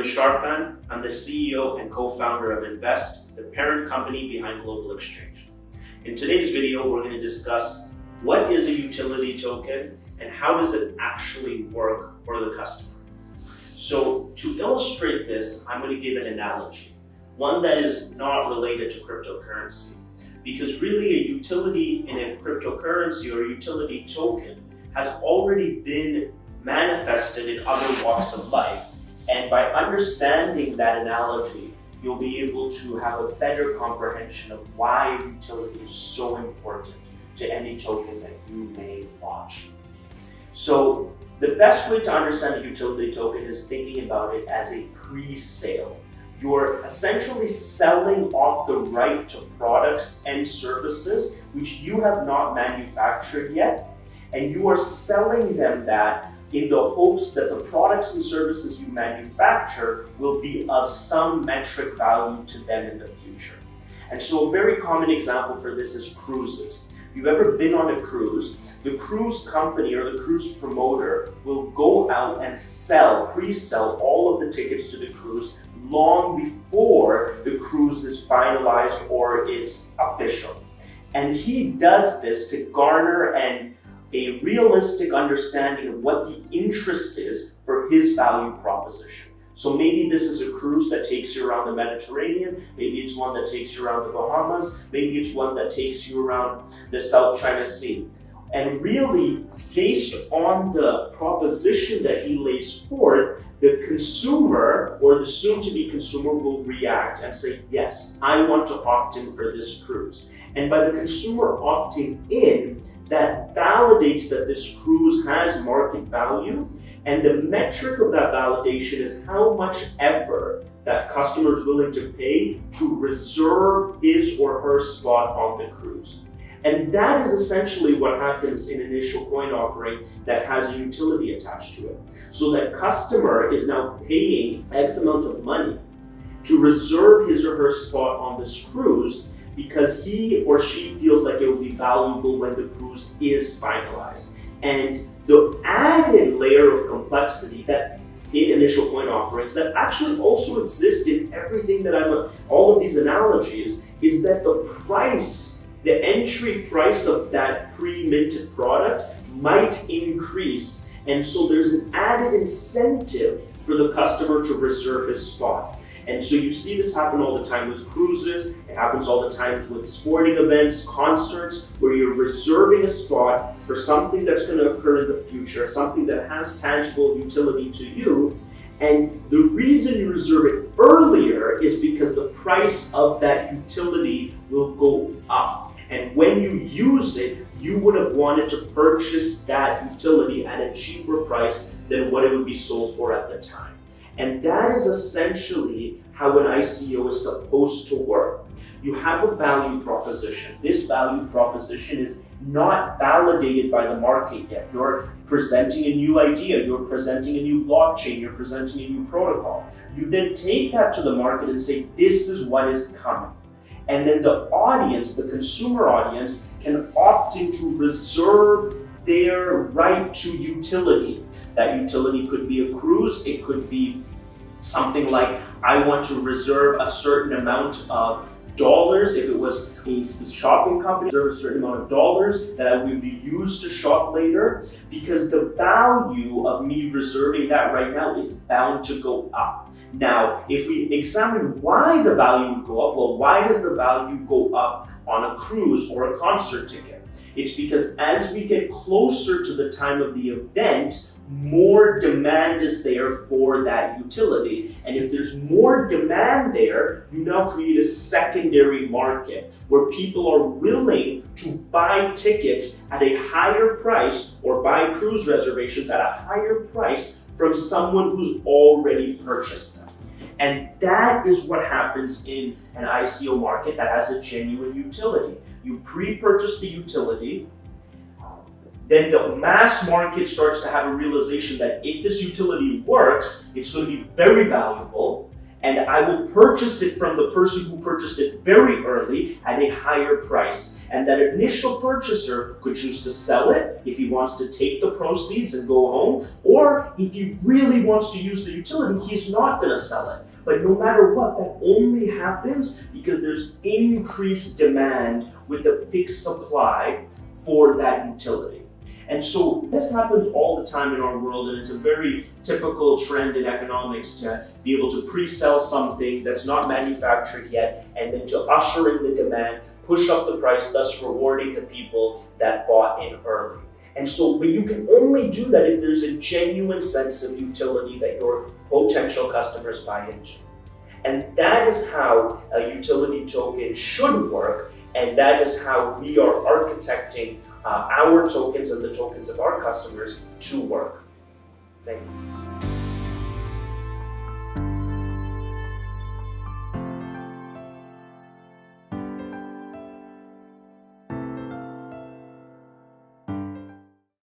name is Shorupan. I'm the CEO and co-founder of Nvest, the parent company behind Global Exchange. In today's video, we're going to discuss what is a utility token and how does it actually work for the customer. So to illustrate this, I'm going to give an analogy, one that is not related to cryptocurrency, because really a utility in a cryptocurrency or a utility token has already been manifested in other walks of life. And by understanding that analogy, you'll be able to have a better comprehension of why a utility is so important to any token that you may launch. So the best way to understand a utility token is thinking about it as a pre-sale. You're essentially selling off the right to products and services which you have not manufactured yet, and you are selling them that in the hopes that the products and services you manufacture will be of some metric value to them in the future. And so a very common example for this is cruises. If you've ever been on a cruise, the cruise company or the cruise promoter will go out and pre-sell all of the tickets to the cruise long before the cruise is finalized or it's official. And he does this to garner a realistic understanding of what the interest is for his value proposition. So maybe this is a cruise that takes you around the Mediterranean, maybe it's one that takes you around the Bahamas, maybe it's one that takes you around the South China Sea. And really, based on the proposition that he lays forth, the consumer or the soon-to-be consumer will react and say, yes, I want to opt in for this cruise. And by the consumer opting in, that validates that this cruise has market value, and the metric of that validation is how much ever that customer is willing to pay to reserve his or her spot on the cruise. And that is essentially what happens in an initial coin offering that has a utility attached to it. So that customer is now paying X amount of money to reserve his or her spot on this cruise because he or she feels like it will be valuable when the cruise is finalized. And the added layer of complexity that in initial coin offerings that actually also exist in everything that all of these analogies is that the entry price of that pre-minted product might increase. And so there's an added incentive for the customer to reserve his spot. And so you see this happen all the time with cruises, it happens all the time with sporting events, concerts, where you're reserving a spot for something that's going to occur in the future, something that has tangible utility to you. And the reason you reserve it earlier is because the price of that utility will go up. And when you use it, you would have wanted to purchase that utility at a cheaper price than what it would be sold for at the time. And that is essentially how an ICO is supposed to work. You have a value proposition. This value proposition is not validated by the market yet. You're presenting a new idea, you're presenting a new blockchain, you're presenting a new protocol. You then take that to the market and say, this is what is coming. And then the audience, the consumer audience, can opt in to reserve their right to utility. That utility could be a cruise, it could be something like, I want to reserve a certain amount of dollars. If it was a shopping company, reserve a certain amount of dollars that I would be used to shop later, because the value of me reserving that right now is bound to go up. Now, if we examine why the value would go up, well, why does the value go up on a cruise or a concert ticket? It's because as we get closer to the time of the event, more demand is there for that utility. And if there's more demand there, you now create a secondary market where people are willing to buy tickets at a higher price or buy cruise reservations at a higher price from someone who's already purchased them. And that is what happens in an ICO market that has a genuine utility. You pre-purchase the utility, then the mass market starts to have a realization that if this utility works, it's going to be very valuable. and I will purchase it from the person who purchased it very early at a higher price. And that initial purchaser could choose to sell it if he wants to take the proceeds and go home, or if he really wants to use the utility, he's not going to sell it. But no matter what, that only happens because there's increased demand with the fixed supply for that utility. And so this happens all the time in our world, and it's a very typical trend in economics to be able to pre-sell something that's not manufactured yet, and then to usher in the demand, push up the price, thus rewarding the people that bought in early. And so, but you can only do that if there's a genuine sense of utility that your potential customers buy into. And that is how a utility token should work, and that is how we are architecting our tokens and the tokens of our customers to work. Thank you.